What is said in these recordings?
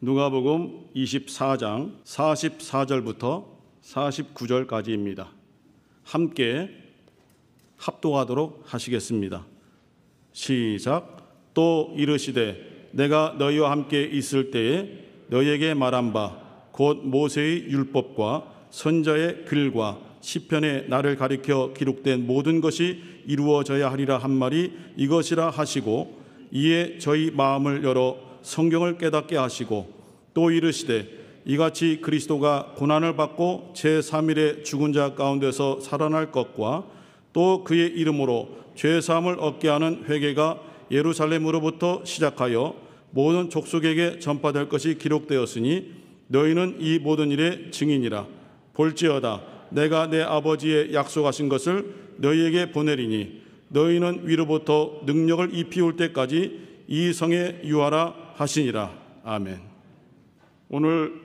누가복음 24장 44절부터 49절까지입니다. 함께 합독하도록 하시겠습니다. 시작. 또 이르시되 내가 너희와 함께 있을 때에 너희에게 말한 바 곧 모세의 율법과 선지자의 글과 시편에 나를 가리켜 기록된 모든 것이 이루어져야 하리라 한 말이 이것이라 하시고, 이에 저희 마음을 열어 성경을 깨닫게 하시고, 또 이르시되 이같이 그리스도가 고난을 받고 제3일에 죽은 자 가운데서 살아날 것과 또 그의 이름으로 죄사함을 얻게 하는 회개가 예루살렘으로부터 시작하여 모든 족속에게 전파될 것이 기록되었으니 너희는 이 모든 일의 증인이라. 볼지어다 내가 내 아버지의 약속하신 것을 너희에게 보내리니 너희는 위로부터 능력을 입히올 때까지 이 성에 유하라 하시니라. 아멘. 오늘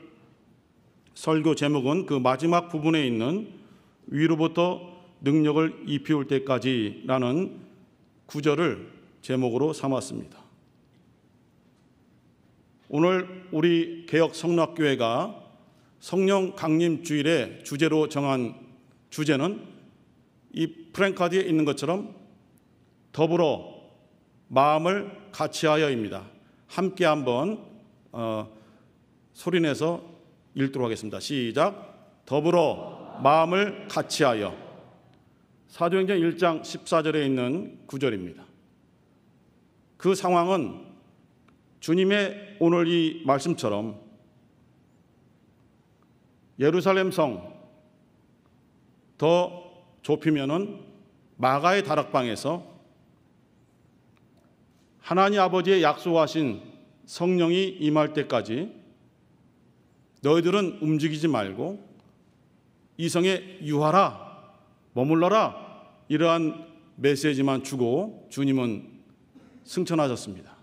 설교 제목은 그 마지막 부분에 있는 위로부터 능력을 입히올 때까지라는 구절을 제목으로 삼았습니다. 오늘 우리 개혁 성락교회가 성령 강림 주일의 주제로 정한 주제는 이 프랭카드에 있는 것처럼 더불어 마음을 같이하여입니다. 함께 한번 소리내서 읽도록 하겠습니다. 시작. 더불어 마음을 같이하여. 사도행전 1장 14절에 있는 구절입니다. 그 상황은 주님의 오늘 이 말씀처럼 예루살렘 성 더 좁히면은 마가의 다락방에서 하나님 아버지의 약속하신 성령이 임할 때까지 너희들은 움직이지 말고 이 성에 유하라, 머물러라, 이러한 메시지만 주고 주님은 승천하셨습니다.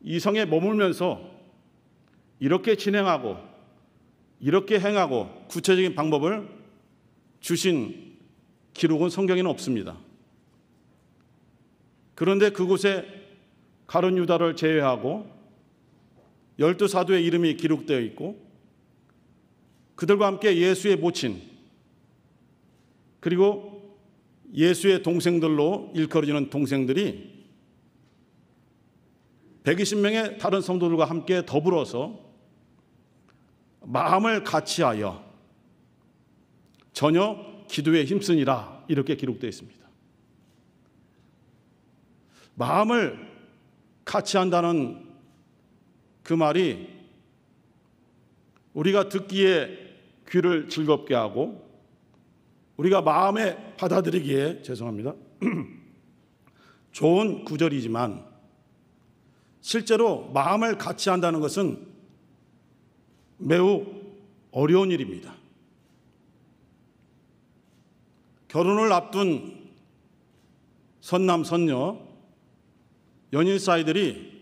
이 성에 머물면서 이렇게 진행하고 이렇게 행하고 구체적인 방법을 주신 기록은 성경에는 없습니다. 그런데 그곳에 가룟 유다를 제외하고 12사도의 이름이 기록되어 있고 그들과 함께 예수의 모친 그리고 예수의 동생들로 일컬어지는 동생들이 120명의 다른 성도들과 함께 더불어서 마음을 같이하여 전혀 기도에 힘쓰니라 이렇게 기록되어 있습니다. 마음을 같이 한다는 그 말이 우리가 듣기에 귀를 즐겁게 하고 우리가 마음에 받아들이기에 좋은 구절이지만 실제로 마음을 같이 한다는 것은 매우 어려운 일입니다. 결혼을 앞둔 선남 선녀 연인 사이들이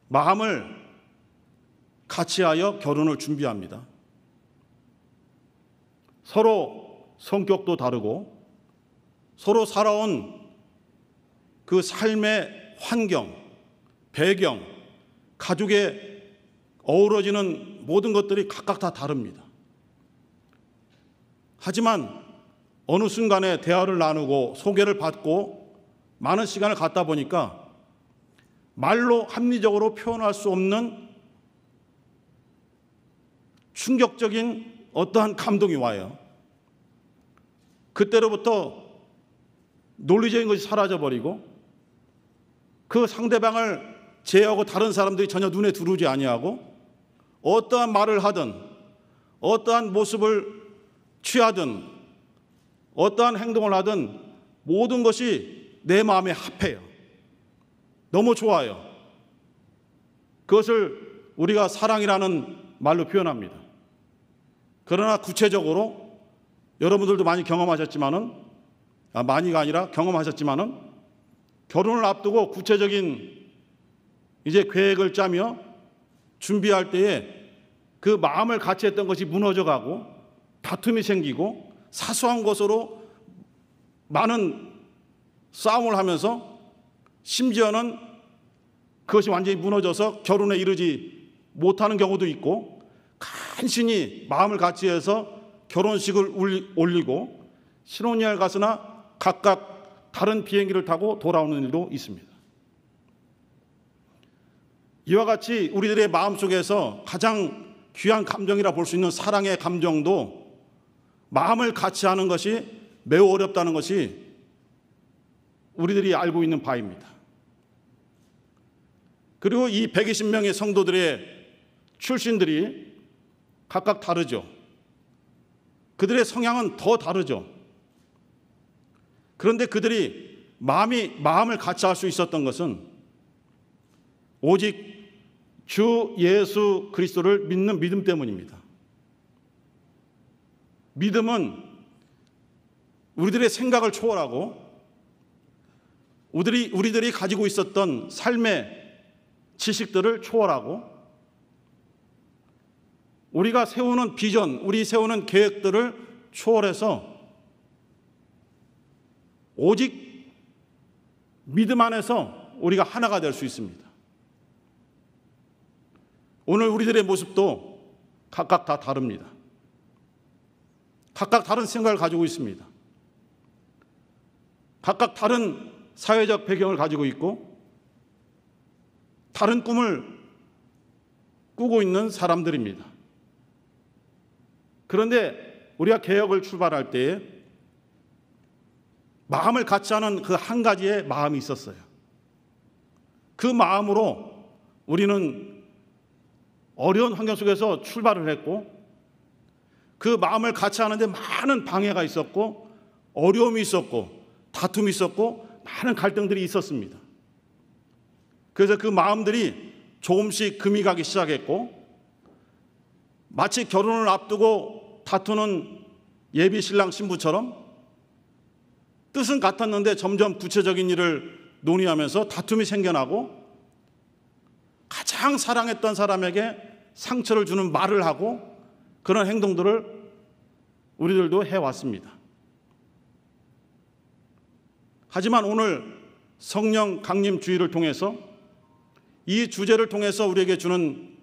마음을 같이하여 결혼을 준비합니다. 서로 성격도 다르고 서로 살아온 그 삶의 환경, 배경, 가족에 어우러지는 모든 것들이 각각 다 다릅니다. 하지만 어느 순간에 대화를 나누고 소개를 받고 많은 시간을 갖다 보니까 말로 합리적으로 표현할 수 없는 충격적인 어떠한 감동이 와요. 그때로부터 논리적인 것이 사라져버리고 그 상대방을 제어하고 다른 사람들이 전혀 눈에 들어오지 아니하고 어떠한 말을 하든 어떠한 모습을 취하든 어떠한 행동을 하든 모든 것이 내 마음에 합해요. 너무 좋아요. 그것을 우리가 사랑이라는 말로 표현합니다. 그러나 구체적으로 여러분들도 많이 경험하셨지만은 많이가 아니라 경험하셨지만은 결혼을 앞두고 구체적인 이제 계획을 짜며 준비할 때에 그 마음을 같이 했던 것이 무너져가고 다툼이 생기고 사소한 것으로 많은 싸움을 하면서 심지어는 그것이 완전히 무너져서 결혼에 이르지 못하는 경우도 있고, 간신히 마음을 같이해서 결혼식을 올리고 신혼여행을 가서나 각각 다른 비행기를 타고 돌아오는 일도 있습니다. 이와 같이 우리들의 마음속에서 가장 귀한 감정이라 볼 수 있는 사랑의 감정도 마음을 같이 하는 것이 매우 어렵다는 것이 우리들이 알고 있는 바입니다. 그리고 이 120명의 성도들의 출신들이 각각 다르죠. 그들의 성향은 더 다르죠. 그런데 그들이 마음을 같이 할 수 있었던 것은 오직 주 예수 그리스도를 믿는 믿음 때문입니다. 믿음은 우리들의 생각을 초월하고 우리들이 가지고 있었던 삶의 지식들을 초월하고 우리가 세우는 비전, 우리 세우는 계획들을 초월해서 오직 믿음 안에서 우리가 하나가 될 수 있습니다. 오늘 우리들의 모습도 각각 다 다릅니다. 각각 다른 생각을 가지고 있습니다. 각각 다른 사회적 배경을 가지고 있고 다른 꿈을 꾸고 있는 사람들입니다. 그런데 우리가 개혁을 출발할 때에 마음을 같이 하는 그 한 가지의 마음이 있었어요. 그 마음으로 우리는 어려운 환경 속에서 출발을 했고 그 마음을 같이 하는데 많은 방해가 있었고 어려움이 있었고 다툼이 있었고 많은 갈등들이 있었습니다. 그래서 그 마음들이 조금씩 금이 가기 시작했고 마치 결혼을 앞두고 다투는 예비 신랑 신부처럼 뜻은 같았는데 점점 구체적인 일을 논의하면서 다툼이 생겨나고 가장 사랑했던 사람에게 상처를 주는 말을 하고 그런 행동들을 우리들도 해왔습니다. 하지만 오늘 성령 강림 주의를 통해서 이 주제를 통해서 우리에게 주는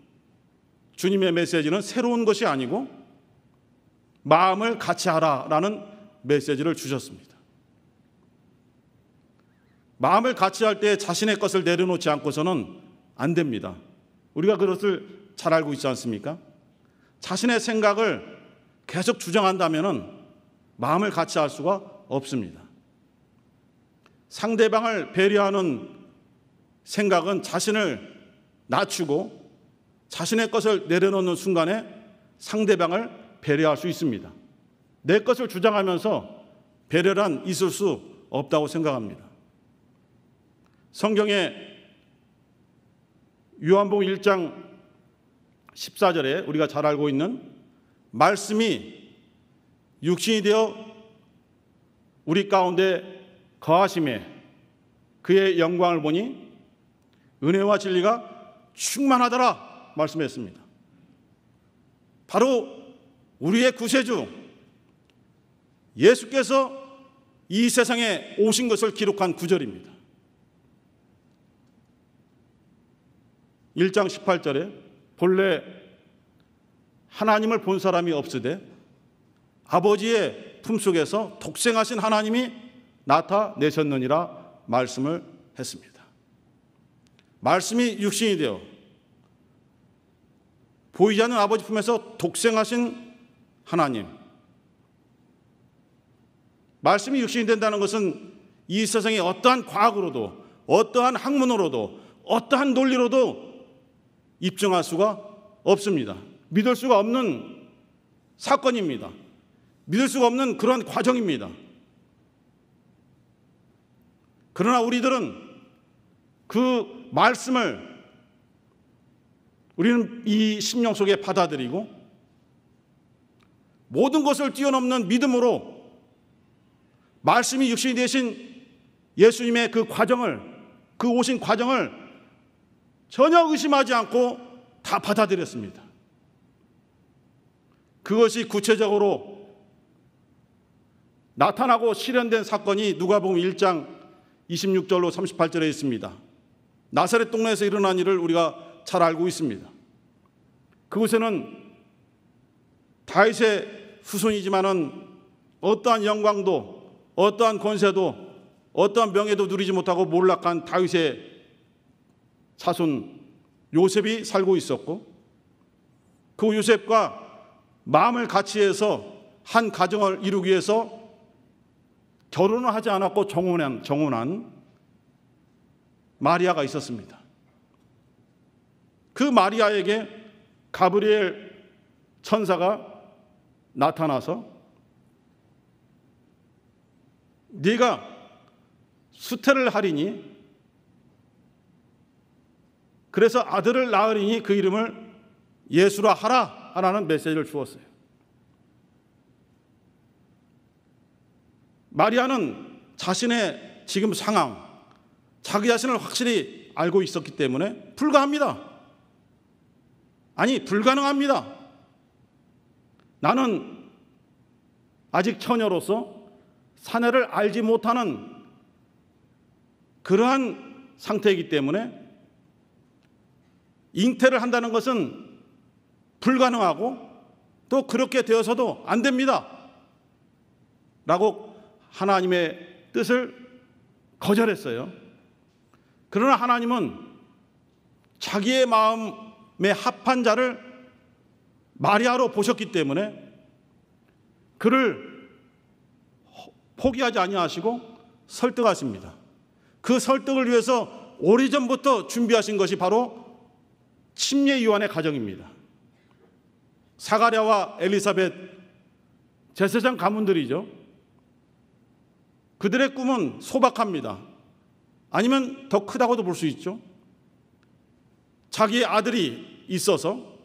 주님의 메시지는 새로운 것이 아니고 마음을 같이 하라라는 메시지를 주셨습니다. 마음을 같이 할 때 자신의 것을 내려놓지 않고서는 안 됩니다. 우리가 그것을 잘 알고 있지 않습니까? 자신의 생각을 계속 주장한다면 마음을 같이 할 수가 없습니다. 상대방을 배려하는 생각은 자신을 낮추고 자신의 것을 내려놓는 순간에 상대방을 배려할 수 있습니다. 내 것을 주장하면서 배려란 있을 수 없다고 생각합니다. 성경에 요한복음 1장 14절에 우리가 잘 알고 있는 말씀이 육신이 되어 우리 가운데 거하심에 그의 영광을 보니 은혜와 진리가 충만하더라 말씀했습니다. 바로 우리의 구세주 예수께서 이 세상에 오신 것을 기록한 구절입니다. 1장 18절에 본래 하나님을 본 사람이 없으되 아버지의 품속에서 독생하신 하나님이 나타내셨느니라 말씀을 했습니다. 말씀이 육신이 되어 보이지 않는 아버지 품에서 독생하신 하나님, 말씀이 육신이 된다는 것은 이 세상의 어떠한 과학으로도 어떠한 학문으로도 어떠한 논리로도 입증할 수가 없습니다. 믿을 수가 없는 사건입니다. 믿을 수가 없는 그런 과정입니다. 그러나 우리들은 그 말씀을 우리는 이 심령 속에 받아들이고 모든 것을 뛰어넘는 믿음으로 말씀이 육신이 되신 예수님의 그 과정을, 그 오신 과정을 전혀 의심하지 않고 다 받아들였습니다. 그것이 구체적으로 나타나고 실현된 사건이 누가복음 1장 26절로 38절에 있습니다. 나사렛 동네에서 일어난 일을 우리가 잘 알고 있습니다. 그곳에는 다윗의 후손이지만은 어떠한 영광도 어떠한 권세도 어떠한 명예도 누리지 못하고 몰락한 다윗의 자손 요셉이 살고 있었고, 그 요셉과 마음을 같이 해서 한 가정을 이루기 위해서 결혼을 하지 않았고 정혼한 마리아가 있었습니다. 그 마리아에게 가브리엘 천사가 나타나서 네가 수태를 하리니, 그래서 아들을 낳으리니 그 이름을 예수라 하라 하라는 메시지를 주었어요. 마리아는 자신의 지금 상황, 자기 자신을 확실히 알고 있었기 때문에 불가합니다. 아니, 불가능합니다. 나는 아직 처녀로서 사내를 알지 못하는 그러한 상태이기 때문에 잉태를 한다는 것은 불가능하고 또 그렇게 되어서도 안 됩니다 라고 하나님의 뜻을 거절했어요. 그러나 하나님은 자기의 마음에 합한 자를 마리아로 보셨기 때문에 그를 포기하지 아니하시고 설득하십니다. 그 설득을 위해서 오래전부터 준비하신 것이 바로 침례 요한의 가정입니다. 사가랴와 엘리사벳, 제사장 가문들이죠. 그들의 꿈은 소박합니다. 아니면 더 크다고도 볼 수 있죠. 자기의 아들이 있어서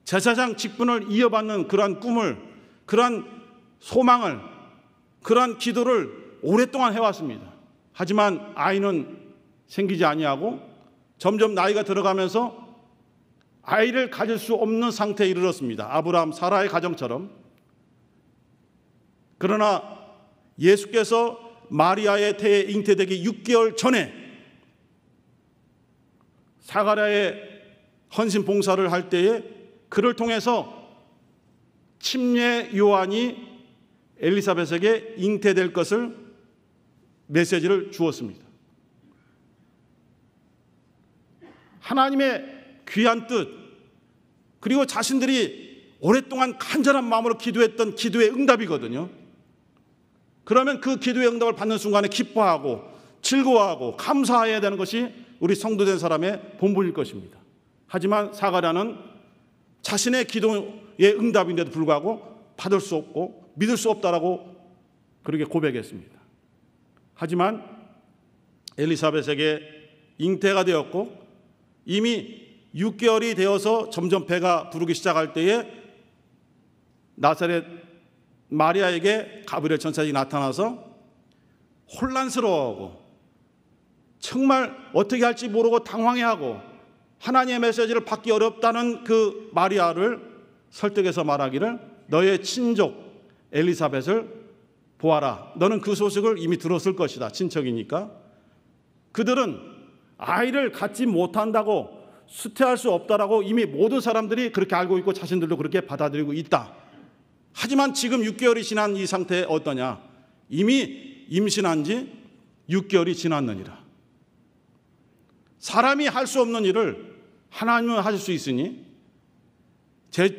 제사장 직분을 이어받는 그러한 꿈을, 그러한 소망을, 그러한 기도를 오랫동안 해왔습니다. 하지만 아이는 생기지 아니하고 점점 나이가 들어가면서 아이를 가질 수 없는 상태에 이르렀습니다. 아브라함, 사라의 가정처럼. 그러나 예수께서 마리아의 태에 잉태되기 6개월 전에 사가랴의 헌신 봉사를 할 때에 그를 통해서 침례 요한이 엘리사벳에게 잉태될 것을 메시지를 주었습니다. 하나님의 귀한 뜻, 그리고 자신들이 오랫동안 간절한 마음으로 기도했던 기도의 응답이거든요. 그러면 그 기도의 응답을 받는 순간에 기뻐하고 즐거워하고 감사해야 되는 것이 우리 성도된 사람의 본분일 것입니다. 하지만 사가랴는 자신의 기도의 응답인데도 불구하고 받을 수 없고 믿을 수 없다라고 그렇게 고백했습니다. 하지만 엘리사벳에게 잉태가 되었고 이미 6개월이 되어서 점점 배가 부르기 시작할 때에 나사렛 마리아에게 가브리엘 천사가 나타나서 혼란스러워하고 정말 어떻게 할지 모르고 당황해하고 하나님의 메시지를 받기 어렵다는 그 마리아를 설득해서 말하기를 너의 친족 엘리사벳을 보아라. 너는 그 소식을 이미 들었을 것이다. 친척이니까. 그들은 아이를 갖지 못한다고 수태할 수 없다라고 이미 모든 사람들이 그렇게 알고 있고 자신들도 그렇게 받아들이고 있다. 하지만 지금 6개월이 지난 이 상태에 어떠냐? 이미 임신한 지 6개월이 지났느니라. 사람이 할 수 없는 일을 하나님은 하실 수 있으니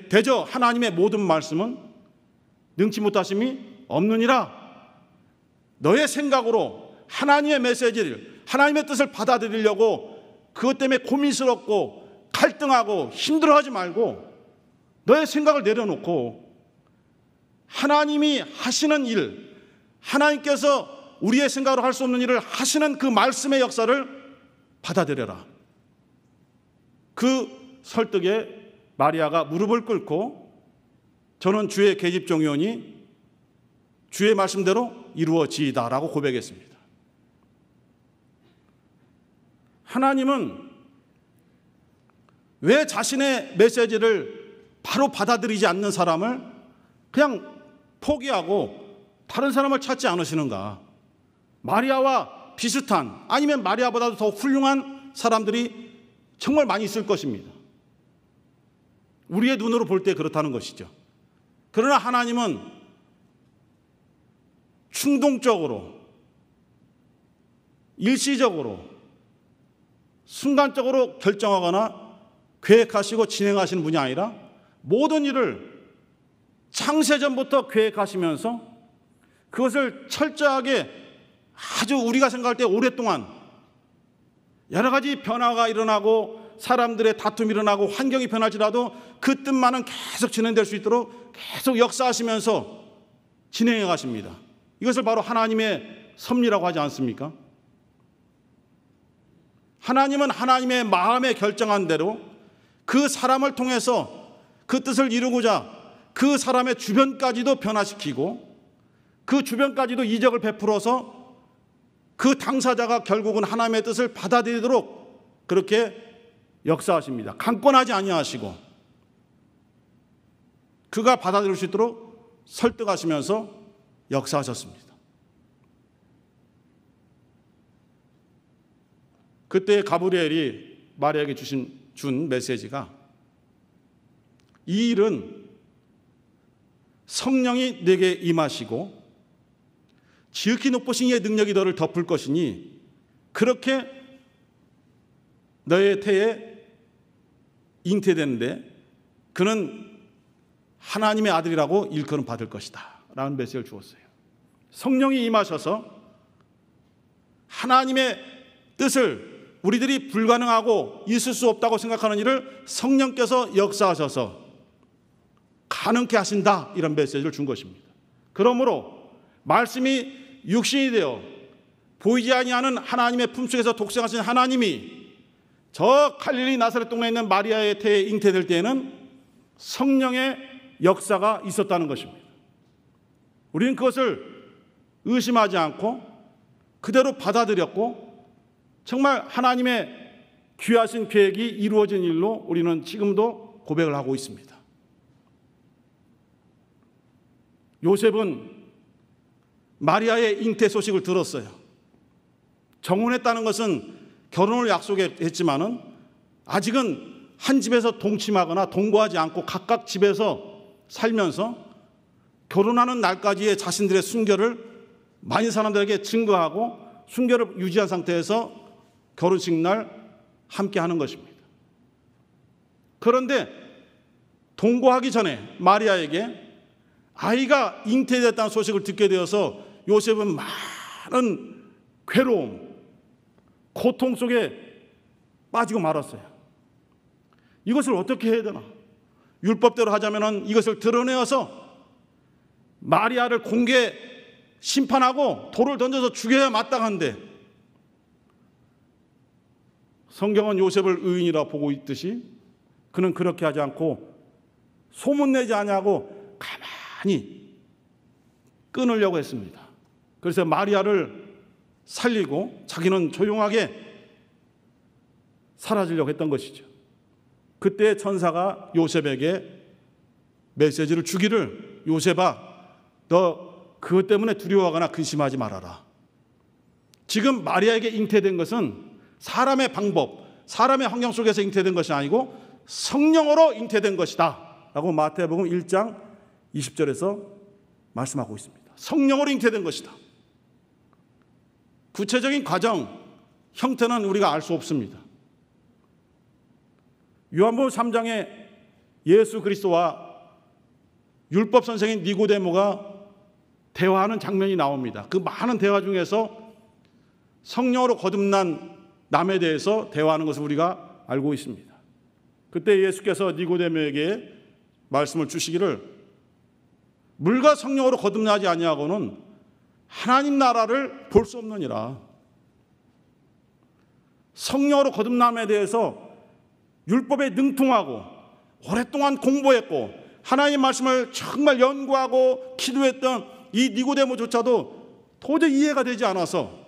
대저 하나님의 모든 말씀은 능치 못하심이 없느니라. 너의 생각으로 하나님의 메시지를, 하나님의 뜻을 받아들이려고 그것 때문에 고민스럽고 갈등하고 힘들어하지 말고 너의 생각을 내려놓고 하나님이 하시는 일, 하나님께서 우리의 생각으로 할 수 없는 일을 하시는 그 말씀의 역사를 받아들여라. 그 설득에 마리아가 무릎을 꿇고 저는 주의 계집종이오니 주의 말씀대로 이루어지이다라고 고백했습니다. 하나님은 왜 자신의 메시지를 바로 받아들이지 않는 사람을 그냥 포기하고 다른 사람을 찾지 않으시는가? 마리아와 비슷한 아니면 마리아보다도 더 훌륭한 사람들이 정말 많이 있을 것입니다. 우리의 눈으로 볼 때 그렇다는 것이죠. 그러나 하나님은 충동적으로, 일시적으로, 순간적으로 결정하거나 계획하시고 진행하시는 분이 아니라 모든 일을 창세전부터 계획하시면서 그것을 철저하게 아주 우리가 생각할 때 오랫동안 여러 가지 변화가 일어나고 사람들의 다툼이 일어나고 환경이 변할지라도 그 뜻만은 계속 진행될 수 있도록 계속 역사하시면서 진행해 가십니다. 이것을 바로 하나님의 섭리라고 하지 않습니까? 하나님은 하나님의 마음에 결정한 대로 그 사람을 통해서 그 뜻을 이루고자 그 사람의 주변까지도 변화시키고 그 주변까지도 이적을 베풀어서 그 당사자가 결국은 하나님의 뜻을 받아들이도록 그렇게 역사하십니다. 강권하지 아니하시고 그가 받아들일 수 있도록 설득하시면서 역사하셨습니다. 그때 가브리엘이 마리아에게 준 메시지가 이 일은 성령이 내게 임하시고 지극히 높으신 이의 능력이 너를 덮을 것이니 그렇게 너의 태에 잉태되는데 그는 하나님의 아들이라고 일컬음 받을 것이다 라는 메시지를 주었어요. 성령이 임하셔서 하나님의 뜻을 우리들이 불가능하고 있을 수 없다고 생각하는 일을 성령께서 역사하셔서 가능케 하신다 이런 메시지를 준 것입니다. 그러므로 말씀이 육신이 되어 보이지 아니하는 하나님의 품속에서 독생하신 하나님이 저 갈릴리 나사렛 동네에 있는 마리아의 태에 잉태될 때에는 성령의 역사가 있었다는 것입니다. 우리는 그것을 의심하지 않고 그대로 받아들였고 정말 하나님의 귀하신 계획이 이루어진 일로 우리는 지금도 고백을 하고 있습니다. 요셉은 마리아의 잉태 소식을 들었어요. 정혼했다는 것은 결혼을 약속했지만은 아직은 한 집에서 동침하거나 동거하지 않고 각각 집에서 살면서 결혼하는 날까지의 자신들의 순결을 많은 사람들에게 증거하고 순결을 유지한 상태에서 결혼식 날 함께 하는 것입니다. 그런데 동거하기 전에 마리아에게 아이가 잉태됐다는 소식을 듣게 되어서 요셉은 많은 괴로움, 고통 속에 빠지고 말았어요. 이것을 어떻게 해야 되나? 율법대로 하자면 이것을 드러내어서 마리아를 공개 심판하고 돌을 던져서 죽여야 마땅한데 성경은 요셉을 의인이라 보고 있듯이 그는 그렇게 하지 않고 소문내지 않냐고 가만히 끊으려고 했습니다. 그래서 마리아를 살리고 자기는 조용하게 사라지려고 했던 것이죠. 그때 천사가 요셉에게 메시지를 주기를 요셉아 너 그것 때문에 두려워하거나 근심하지 말아라. 지금 마리아에게 잉태된 것은 사람의 방법, 사람의 환경 속에서 잉태된 것이 아니고 성령으로 잉태된 것이다 라고 마태복음 1장 20절에서 말씀하고 있습니다. 성령으로 잉태된 것이다. 구체적인 과정, 형태는 우리가 알 수 없습니다. 요한복음 3장에 예수 그리스도와 율법 선생인 니고데모가 대화하는 장면이 나옵니다. 그 많은 대화 중에서 성령으로 거듭난 남에 대해서 대화하는 것을 우리가 알고 있습니다. 그때 예수께서 니고데모에게 말씀을 주시기를 물과 성령으로 거듭나지 아니하고는 하나님 나라를 볼 수 없느니라. 성령으로 거듭남에 대해서 율법에 능통하고 오랫동안 공부했고 하나님 말씀을 정말 연구하고 기도했던 이 니고데모조차도 도저히 이해가 되지 않아서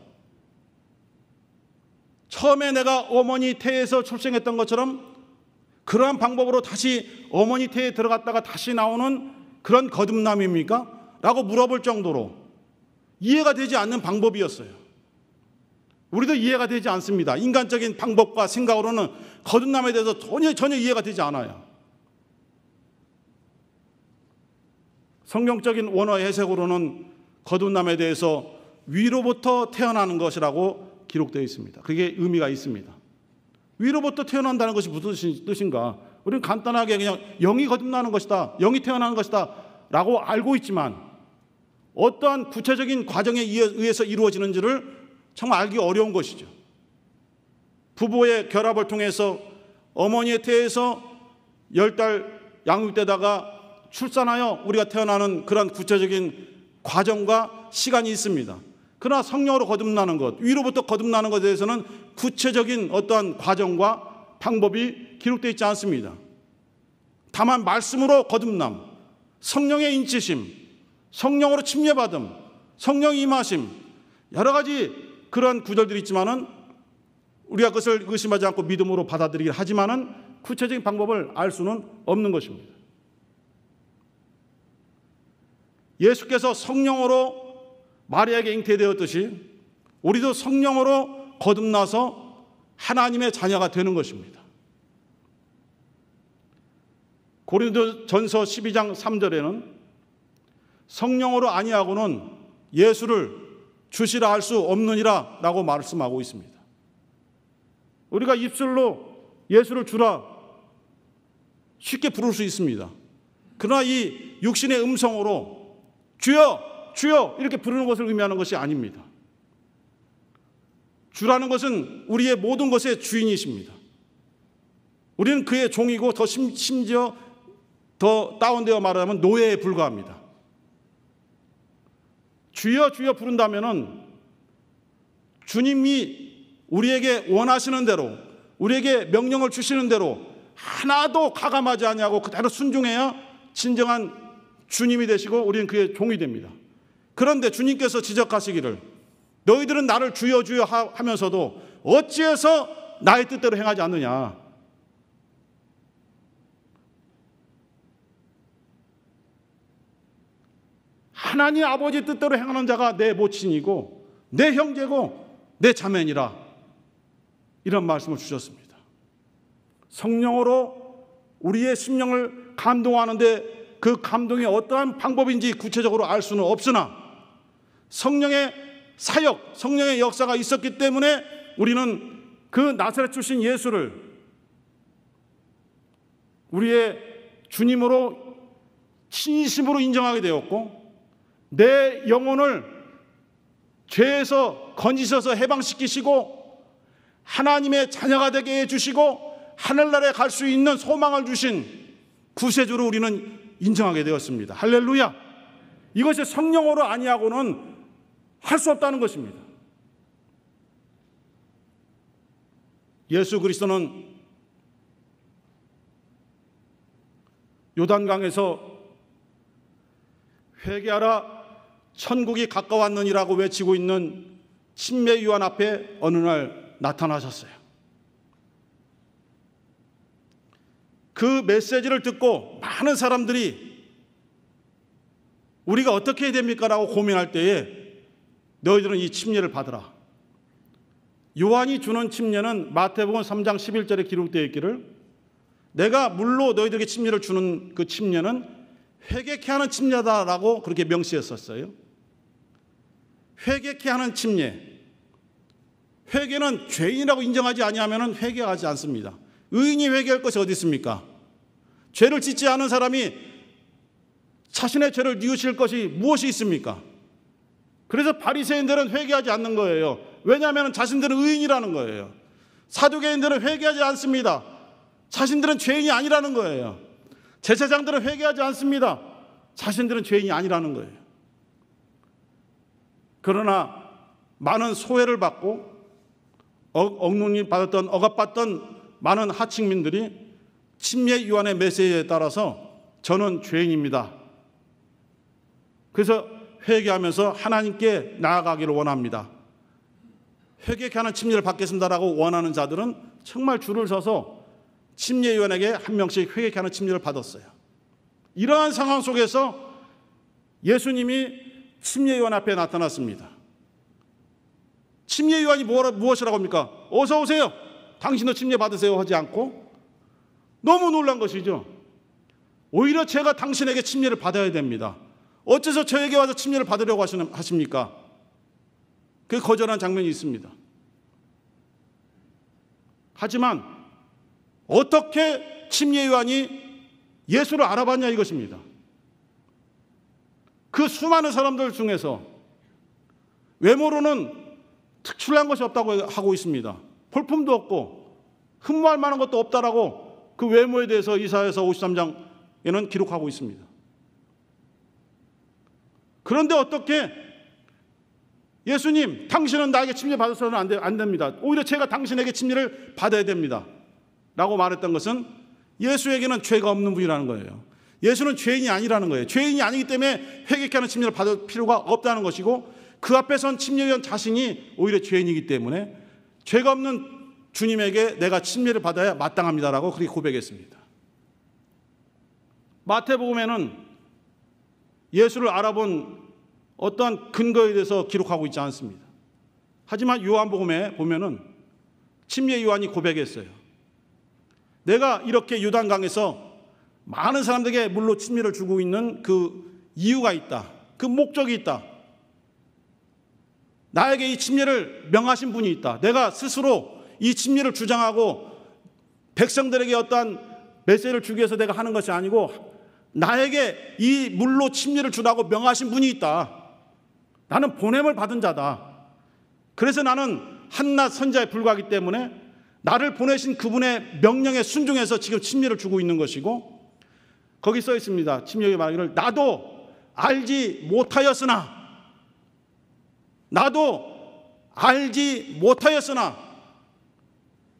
처음에 내가 어머니 태에서 출생했던 것처럼 그러한 방법으로 다시 어머니 태에 들어갔다가 다시 나오는 그런 거듭남입니까? 라고 물어볼 정도로 이해가 되지 않는 방법이었어요. 우리도 이해가 되지 않습니다. 인간적인 방법과 생각으로는 거듭남에 대해서 전혀 이해가 되지 않아요. 성경적인 원어 해석으로는 거듭남에 대해서 위로부터 태어나는 것이라고 기록되어 있습니다. 그게 의미가 있습니다. 위로부터 태어난다는 것이 무슨 뜻인가? 우리는 간단하게 그냥 영이 거듭나는 것이다, 영이 태어나는 것이다 라고 알고 있지만 어떠한 구체적인 과정에 의해서 이루어지는지를 정말 알기 어려운 것이죠. 부부의 결합을 통해서 어머니의 태에서 10달 양육되다가 출산하여 우리가 태어나는 그런 구체적인 과정과 시간이 있습니다. 그러나 성령으로 거듭나는 것, 위로부터 거듭나는 것에 대해서는 구체적인 어떠한 과정과 방법이 기록되어 있지 않습니다. 다만 말씀으로 거듭남, 성령의 인치심, 성령으로 침례받음, 성령의 임하심, 여러 가지 그런 구절들이 있지만은 우리가 그것을 의심하지 않고 믿음으로 받아들이긴 하지만은 구체적인 방법을 알 수는 없는 것입니다. 예수께서 성령으로 마리아에게 잉태되었듯이 우리도 성령으로 거듭나서 하나님의 자녀가 되는 것입니다. 고린도전서 12장 3절에는 성령으로 아니하고는 예수를 주시라 할 수 없느니라 라고 말씀하고 있습니다. 우리가 입술로 예수를 주라 쉽게 부를 수 있습니다. 그러나 이 육신의 음성으로 주여 주여 이렇게 부르는 것을 의미하는 것이 아닙니다. 주라는 것은 우리의 모든 것의 주인이십니다. 우리는 그의 종이고 더 심지어 더 다운되어 말하면 노예에 불과합니다. 주여 주여 부른다면은 주님이 우리에게 원하시는 대로, 우리에게 명령을 주시는 대로 하나도 가감하지 아니하고 그대로 순종해야 진정한 주님이 되시고 우리는 그의 종이 됩니다. 그런데 주님께서 지적하시기를 너희들은 나를 주여 주여 하면서도 어찌해서 나의 뜻대로 행하지 않느냐. 하나님 아버지 뜻대로 행하는 자가 내 모친이고 내 형제고 내 자매니라. 이런 말씀을 주셨습니다. 성령으로 우리의 심령을 감동하는데 그 감동이 어떠한 방법인지 구체적으로 알 수는 없으나 성령의 사역, 성령의 역사가 있었기 때문에 우리는 그 나사렛 출신 예수를 우리의 주님으로 진심으로 인정하게 되었고 내 영혼을 죄에서 건지셔서 해방시키시고 하나님의 자녀가 되게 해주시고 하늘나라에 갈 수 있는 소망을 주신 구세주로 우리는 인정하게 되었습니다. 할렐루야. 이것이 성령으로 아니하고는 할 수 없다는 것입니다. 예수 그리스도는 요단강에서 회개하라 천국이 가까웠느니라고 외치고 있는 침례 요한 앞에 어느 날 나타나셨어요. 그 메시지를 듣고 많은 사람들이 우리가 어떻게 해야 됩니까? 라고 고민할 때에 너희들은 이 침례를 받으라. 요한이 주는 침례는 마태복음 3장 11절에 기록되어 있기를 내가 물로 너희들에게 침례를 주는 그 침례는 회개케 하는 침례다라고 그렇게 명시했었어요. 회개케 하는 침례. 회개는 죄인이라고 인정하지 아니하면 회개하지 않습니다. 의인이 회개할 것이 어디 있습니까? 죄를 짓지 않은 사람이 자신의 죄를 뉘우칠 것이 무엇이 있습니까? 그래서 바리새인들은 회개하지 않는 거예요. 왜냐하면 자신들은 의인이라는 거예요. 사두개인들은 회개하지 않습니다. 자신들은 죄인이 아니라는 거예요. 제사장들은 회개하지 않습니다. 자신들은 죄인이 아니라는 거예요. 그러나 많은 소외를 받고 억눌림 받았던, 억압받던 많은 하층민들이 침례 요한의 메시지에 따라서 저는 죄인입니다. 그래서 회개하면서 하나님께 나아가기를 원합니다. 회개케 하는 침례를 받겠습니다라고 원하는 자들은 정말 줄을 서서 침례 요한에게 한 명씩 회개케 하는 침례를 받았어요. 이러한 상황 속에서 예수님이 침례 요한 앞에 나타났습니다. 침례 요한이 무엇이라고 합니까? 어서 오세요. 당신도 침례 받으세요 하지 않고 너무 놀란 것이죠. 오히려 제가 당신에게 침례를 받아야 됩니다. 어째서 저에게 와서 침례를 받으려고 하십니까? 그 거절한 장면이 있습니다. 하지만 어떻게 침례 요한이 예수를 알아봤냐 이것입니다. 그 수많은 사람들 중에서 외모로는 특출난 것이 없다고 하고 있습니다. 볼품도 없고 흠모할 만한 것도 없다라고 그 외모에 대해서 이사야서 53장에는 기록하고 있습니다. 그런데 어떻게 예수님, 당신은 나에게 침례 받아서는 안 됩니다. 오히려 제가 당신에게 침례를 받아야 됩니다. 라고 말했던 것은 예수에게는 죄가 없는 분이라는 거예요. 예수는 죄인이 아니라는 거예요. 죄인이 아니기 때문에 회개케 하는 침례를 받을 필요가 없다는 것이고 그 앞에 선 침례 요한 자신이 오히려 죄인이기 때문에 죄가 없는 주님에게 내가 침례를 받아야 마땅합니다라고 그렇게 고백했습니다. 마태복음에는 예수를 알아본 어떠한 근거에 대해서 기록하고 있지 않습니다. 하지만 요한복음에 보면은 침례 요한이 고백했어요. 내가 이렇게 요단강에서 많은 사람들에게 물로 침례를 주고 있는 그 이유가 있다. 그 목적이 있다. 나에게 이 침례를 명하신 분이 있다. 내가 스스로 이 침례를 주장하고 백성들에게 어떠한 메시지를 주기 위해서 내가 하는 것이 아니고 나에게 이 물로 침례를 주라고 명하신 분이 있다. 나는 보냄을 받은 자다. 그래서 나는 한낱 선자에 불과하기 때문에 나를 보내신 그분의 명령에 순종해서 지금 침례를 주고 있는 것이고 거기 써 있습니다. 침례의 말하기를 나도 알지 못하였으나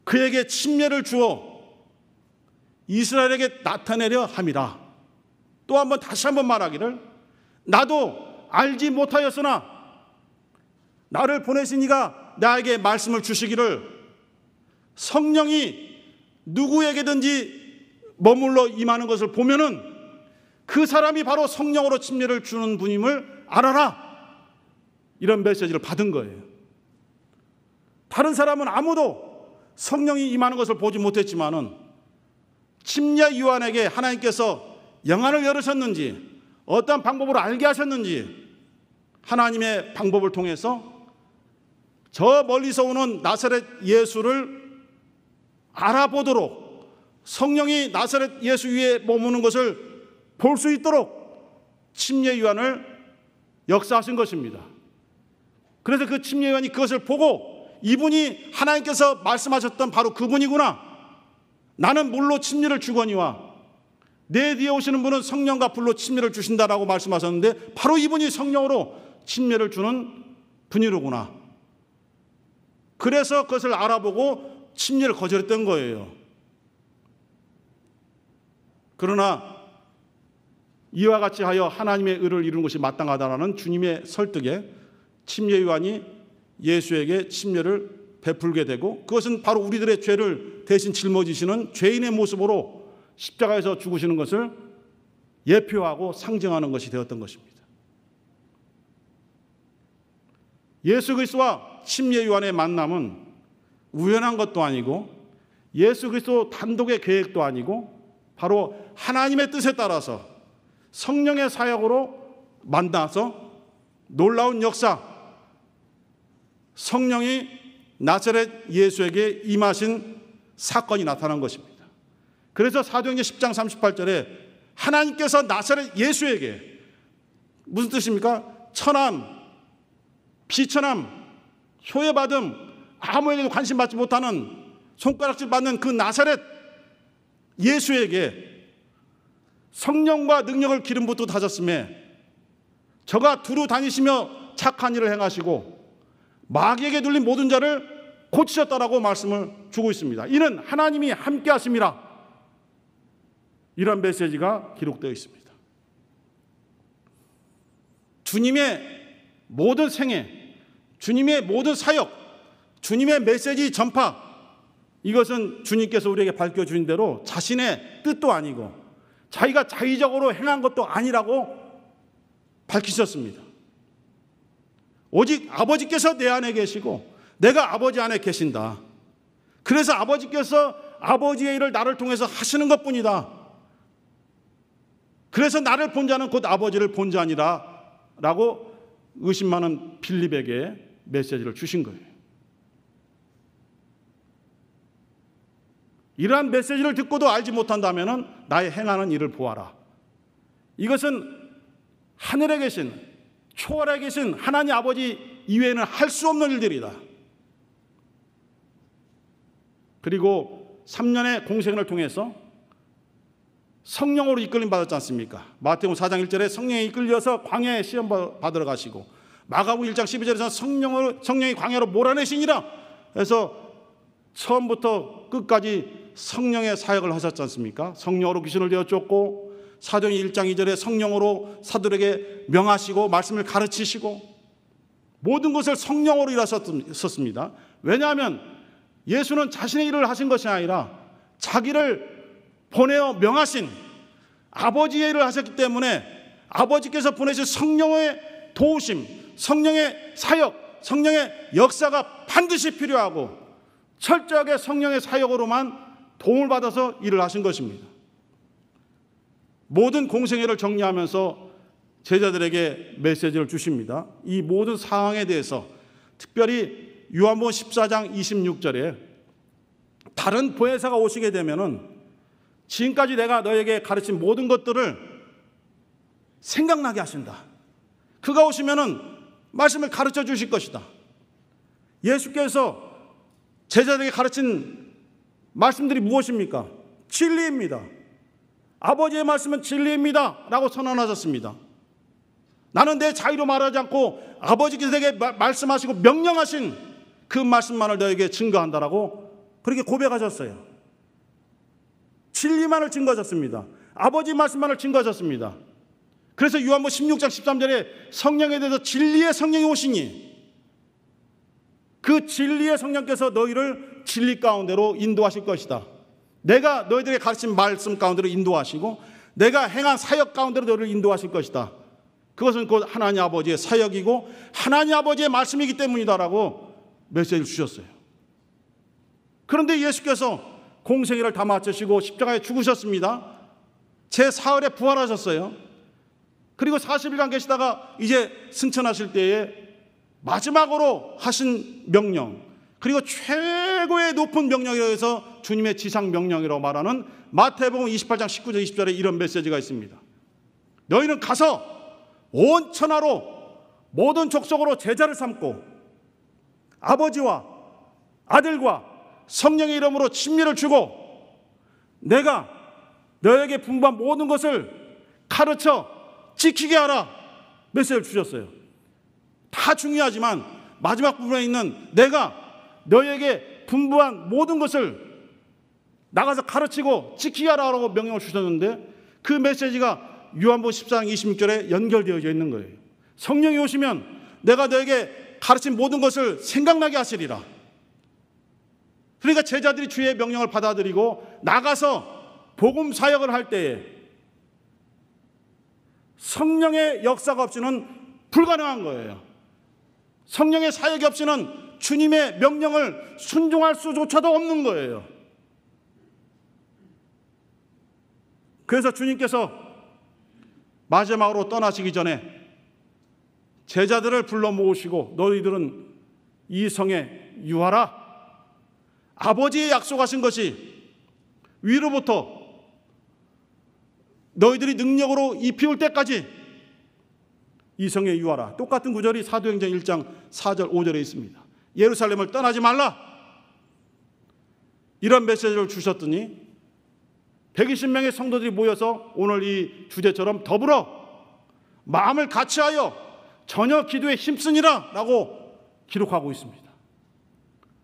그에게 침례를 주어 이스라엘에게 나타내려 함이라. 또 한번 다시 한번 말하기를 나도 알지 못하였으나 나를 보내신 이가 나에게 말씀을 주시기를 성령이 누구에게든지 머물러 임하는 것을 보면은 그 사람이 바로 성령으로 침례를 주는 분임을 알아라. 이런 메시지를 받은 거예요. 다른 사람은 아무도 성령이 임하는 것을 보지 못했지만은 침례 요한에게 하나님께서 영안을 열으셨는지 어떠한 방법으로 알게 하셨는지 하나님의 방법을 통해서 저 멀리서 오는 나사렛 예수를 알아보도록 성령이 나사렛 예수 위에 머무는 것을 볼 수 있도록 침례 요한을 역사하신 것입니다. 그래서 그 침례 요한이 그것을 보고 이분이 하나님께서 말씀하셨던 바로 그분이구나. 나는 물로 침례를 주거니와 내 뒤에 오시는 분은 성령과 불로 침례를 주신다라고 말씀하셨는데 바로 이분이 성령으로 침례를 주는 분이로구나. 그래서 그것을 알아보고 침례를 거절했던 거예요. 그러나 이와 같이 하여 하나님의 의를 이루는 것이 마땅하다라는 주님의 설득에 침례 요한이 예수에게 침례를 베풀게 되고 그것은 바로 우리들의 죄를 대신 짊어지시는 죄인의 모습으로 십자가에서 죽으시는 것을 예표하고 상징하는 것이 되었던 것입니다. 예수 그리스도와 침례 요한의 만남은 우연한 것도 아니고 예수 그리스도 단독의 계획도 아니고 바로 하나님의 뜻에 따라서 성령의 사역으로 만나서 놀라운 역사, 성령이 나사렛 예수에게 임하신 사건이 나타난 것입니다. 그래서 사도행전 10장 38절에 하나님께서 나사렛 예수에게 무슨 뜻입니까? 천함, 비천함, 소외받음, 아무에게도 관심 받지 못하는 손가락질 받는 그 나사렛 예수에게 성령과 능력을 기름 붓고 다졌음에 저가 두루 다니시며 착한 일을 행하시고 마귀에게 눌린 모든 자를 고치셨다라고 말씀을 주고 있습니다. 이는 하나님이 함께 하심이라. 이런 메시지가 기록되어 있습니다. 주님의 모든 생애, 주님의 모든 사역, 주님의 메시지 전파, 이것은 주님께서 우리에게 밝혀주신 대로 자신의 뜻도 아니고 자기가 자의적으로 행한 것도 아니라고 밝히셨습니다. 오직 아버지께서 내 안에 계시고 내가 아버지 안에 계신다. 그래서 아버지께서 아버지의 일을 나를 통해서 하시는 것뿐이다. 그래서 나를 본 자는 곧 아버지를 본 자니라 라고 의심 많은 빌립에게 메시지를 주신 거예요. 이러한 메시지를 듣고도 알지 못한다면 나의 행하는 일을 보아라. 이것은 하늘에 계신, 초월에 계신 하나님 아버지 이외에는 할 수 없는 일들이다. 그리고 3년의 공생을 통해서 성령으로 이끌림 받았지 않습니까? 마태복음 4장 1절에 성령에 이끌려서 광야에 시험 받으러 가시고, 마가복음 1장 12절에서 성령이 광야로 몰아내시니라. 그래서 처음부터 끝까지 성령의 사역을 하셨지 않습니까? 성령으로 귀신을 내어 쫓고, 사도행전 1장 2절에 성령으로 사도에게 명하시고 말씀을 가르치시고, 모든 것을 성령으로 일하셨습니다. 왜냐하면 예수는 자신의 일을 하신 것이 아니라 자기를 보내어 명하신 아버지의 일을 하셨기 때문에 아버지께서 보내신 성령의 도우심, 성령의 사역, 성령의 역사가 반드시 필요하고 철저하게 성령의 사역으로만 도움을 받아서 일을 하신 것입니다. 모든 공생애를 정리하면서 제자들에게 메시지를 주십니다. 이 모든 상황에 대해서 특별히 요한복음 14장 26절에 다른 보혜사가 오시게 되면은 지금까지 내가 너에게 가르친 모든 것들을 생각나게 하신다. 그가 오시면은 말씀을 가르쳐 주실 것이다. 예수께서 제자들에게 가르친 말씀들이 무엇입니까? 진리입니다. 아버지의 말씀은 진리입니다 라고 선언하셨습니다. 나는 내 자유로 말하지 않고 아버지께서 내게 말씀하시고 명령하신 그 말씀만을 너에게 증거한다라고 그렇게 고백하셨어요. 진리만을 증거하셨습니다. 아버지 말씀만을 증거하셨습니다. 그래서 요한복음 16장 13절에 성령에 대해서 진리의 성령이 오시니 그 진리의 성령께서 너희를 진리 가운데로 인도하실 것이다. 내가 너희들에게 가르친 말씀 가운데로 인도하시고 내가 행한 사역 가운데로 너희를 인도하실 것이다. 그것은 곧 하나님 아버지의 사역이고 하나님 아버지의 말씀이기 때문이다라고 메시지를 주셨어요. 그런데 예수께서 공생애를 다 마치시고 십자가에 죽으셨습니다. 제4일에 부활하셨어요. 그리고 40일간 계시다가 이제 승천하실 때에 마지막으로 하신 명령, 그리고 최고의 높은 명령이라고 해서 주님의 지상 명령이라고 말하는 마태복음 28장 19절 20절에 이런 메시지가 있습니다. 너희는 가서 온 천하로 모든 족속으로 제자를 삼고 아버지와 아들과 성령의 이름으로 침례를 주고 내가 너에게 분부한 모든 것을 가르쳐 지키게 하라 메시지를 주셨어요. 다 중요하지만 마지막 부분에 있는 내가 너에게 분부한 모든 것을 나가서 가르치고 지키게 하라고 명령을 주셨는데 그 메시지가 요한복음 14장 26절에 연결되어져 있는 거예요. 성령이 오시면 내가 너에게 가르친 모든 것을 생각나게 하시리라. 그러니까 제자들이 주의 명령을 받아들이고 나가서 복음 사역을 할 때에 성령의 역사가 없이는 불가능한 거예요. 성령의 사역이 없이는 주님의 명령을 순종할 수조차도 없는 거예요. 그래서 주님께서 마지막으로 떠나시기 전에 제자들을 불러 모으시고 너희들은 이 성에 유하라. 아버지의 약속하신 것이 위로부터 너희들이 능력으로 입히울 때까지 이 성에 유하라. 똑같은 구절이 사도행전 1장 4절 5절에 있습니다. 예루살렘을 떠나지 말라. 이런 메시지를 주셨더니 120명의 성도들이 모여서 오늘 이 주제처럼 더불어 마음을 같이하여 전혀 기도에 힘쓰니라 라고 기록하고 있습니다.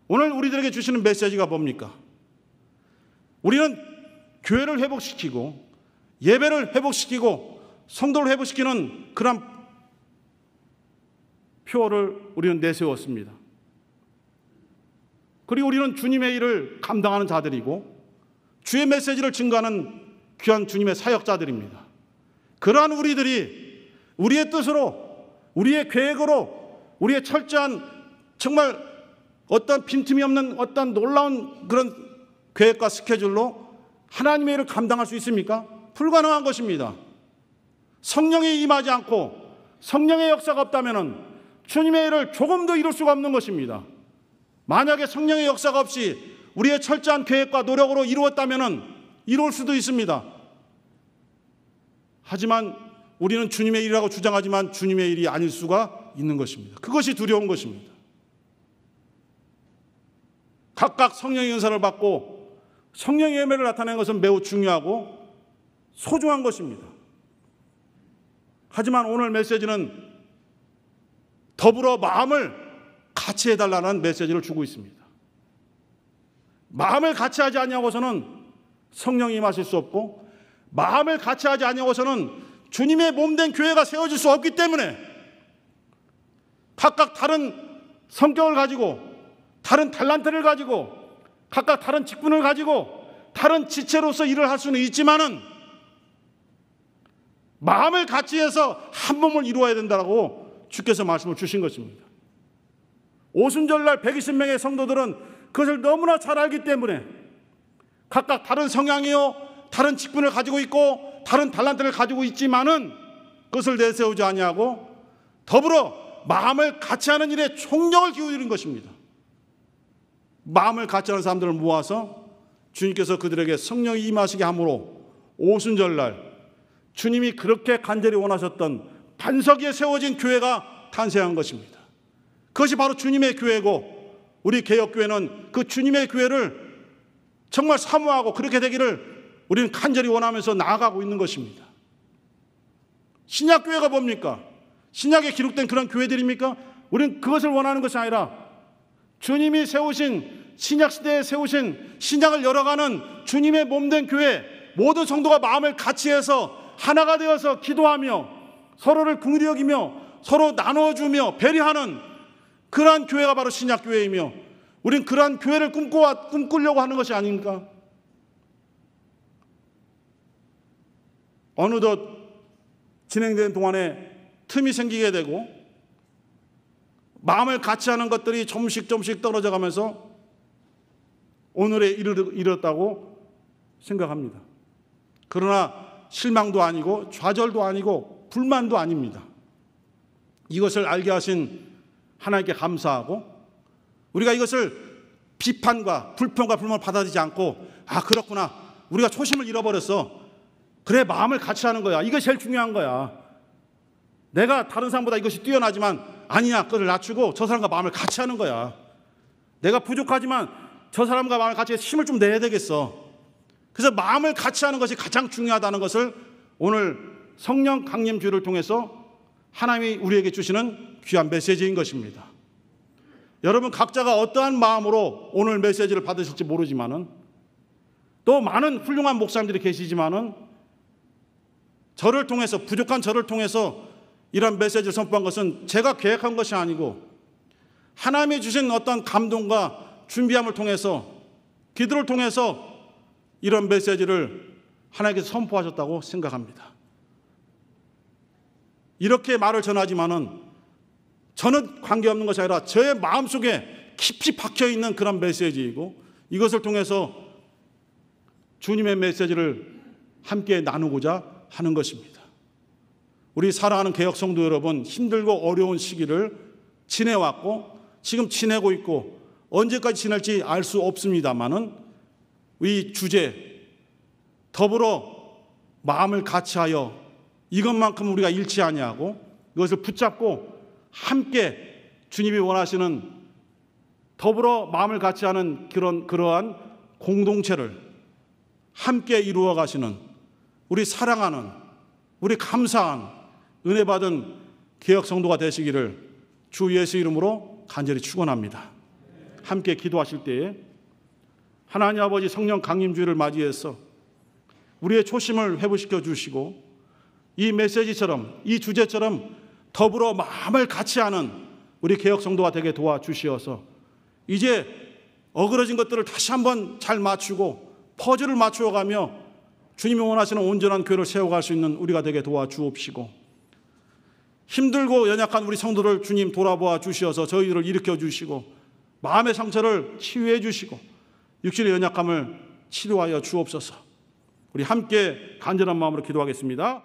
오늘 우리들에게 주시는 메시지가 뭡니까? 우리는 교회를 회복시키고 예배를 회복시키고 성도를 회복시키는 그런 표어를 우리는 내세웠습니다. 그리고 우리는 주님의 일을 감당하는 자들이고 주의 메시지를 증거하는 귀한 주님의 사역자들입니다. 그러한 우리들이 우리의 뜻으로 우리의 계획으로 우리의 철저한 정말 어떤 빈틈이 없는 어떤 놀라운 그런 계획과 스케줄로 하나님의 일을 감당할 수 있습니까? 불가능한 것입니다. 성령이 임하지 않고 성령의 역사가 없다면 주님의 일을 조금도 이룰 수가 없는 것입니다. 만약에 성령의 역사가 없이 우리의 철저한 계획과 노력으로 이루었다면 이룰 수도 있습니다. 하지만 우리는 주님의 일이라고 주장하지만 주님의 일이 아닐 수가 있는 것입니다. 그것이 두려운 것입니다. 각각 성령의 은사를 받고 성령의 열매를 나타내는 것은 매우 중요하고 소중한 것입니다. 하지만 오늘 메시지는 더불어 마음을 같이 해달라는 메시지를 주고 있습니다. 마음을 같이 하지 아니하고서는 성령이 임하실 수 없고, 마음을 같이 하지 아니하고서는 주님의 몸된 교회가 세워질 수 없기 때문에 각각 다른 성격을 가지고, 다른 탤런트를 가지고, 각각 다른 직분을 가지고 다른 지체로서 일을 할 수는 있지만은 마음을 같이 해서 한 몸을 이루어야 된다고 주께서 말씀을 주신 것입니다. 오순절날 120명의 성도들은 그것을 너무나 잘 알기 때문에 각각 다른 성향이요, 다른 직분을 가지고 있고 다른 탤런트를 가지고 있지만은 그것을 내세우지 아니하고 더불어 마음을 같이 하는 일에 총력을 기울이는 것입니다. 마음을 같이 하는 사람들을 모아서 주님께서 그들에게 성령이 임하시게 함으로 오순절날 주님이 그렇게 간절히 원하셨던 반석 위에 세워진 교회가 탄생한 것입니다. 그것이 바로 주님의 교회고, 우리 개혁교회는 그 주님의 교회를 정말 사모하고 그렇게 되기를 우리는 간절히 원하면서 나아가고 있는 것입니다. 신약교회가 뭡니까? 신약에 기록된 그런 교회들입니까? 우리는 그것을 원하는 것이 아니라 주님이 세우신, 신약시대에 세우신 신약을 열어가는 주님의 몸된 교회, 모든 성도가 마음을 같이 해서 하나가 되어서 기도하며 서로를 긍휼히 여기며 서로 나눠주며 배려하는 그러한 교회가 바로 신약교회이며, 우린 그러한 교회를 꿈꾸려고 하는 것이 아닌가? 어느덧 진행되는 동안에 틈이 생기게 되고 마음을 같이 하는 것들이 조금씩 떨어져 가면서 오늘에 이르렀다고 생각합니다. 그러나 실망도 아니고 좌절도 아니고 불만도 아닙니다. 이것을 알게 하신 하나님께 감사하고, 우리가 이것을 비판과 불평과 불만을 받아들이지 않고, 아 그렇구나, 우리가 초심을 잃어버렸어, 그래 마음을 같이 하는 거야, 이게 제일 중요한 거야, 내가 다른 사람보다 이것이 뛰어나지만 아니야, 그걸 낮추고 저 사람과 마음을 같이 하는 거야, 내가 부족하지만 저 사람과 마음을 같이 해서 힘을 좀 내야 되겠어. 그래서 마음을 같이 하는 것이 가장 중요하다는 것을 오늘 성령 강림주의를 통해서 하나님이 우리에게 주시는 귀한 메시지인 것입니다. 여러분 각자가 어떠한 마음으로 오늘 메시지를 받으실지 모르지만은, 또 많은 훌륭한 목사님들이 계시지만은 저를 통해서, 부족한 저를 통해서 이런 메시지를 선포한 것은 제가 계획한 것이 아니고 하나님이 주신 어떤 감동과 준비함을 통해서, 기도를 통해서 이런 메시지를 하나님께서 선포하셨다고 생각합니다. 이렇게 말을 전하지만은 저는 관계없는 것이 아니라 저의 마음속에 깊이 박혀있는 그런 메시지이고, 이것을 통해서 주님의 메시지를 함께 나누고자 하는 것입니다. 우리 사랑하는 개혁성도 여러분, 힘들고 어려운 시기를 지내왔고 지금 지내고 있고 언제까지 지낼지 알 수 없습니다만은 이 주제, 더불어 마음을 같이하여, 이것만큼 우리가 잃지 아니하고 이것을 붙잡고 함께 주님이 원하시는 더불어 마음을 같이하는 그러한 공동체를 함께 이루어 가시는, 우리 사랑하는, 우리 감사한 은혜 받은 개혁 성도가 되시기를 주 예수 이름으로 간절히 축원합니다. 함께 기도하실 때에 하나님 아버지 성령 강림주의를 맞이해서 우리의 초심을 회복시켜 주시고, 이 메시지처럼, 이 주제처럼 더불어 마음을 같이 하는 우리 개혁 성도가 되게 도와주시어서 이제 어그러진 것들을 다시 한번 잘 맞추고 퍼즐을 맞추어가며 주님이 원하시는 온전한 교회를 세워갈 수 있는 우리가 되게 도와주옵시고, 힘들고 연약한 우리 성도를 주님 돌아보아 주시어서 저희들을 일으켜 주시고 마음의 상처를 치유해 주시고 육신의 연약함을 치료하여 주옵소서. 우리 함께 간절한 마음으로 기도하겠습니다.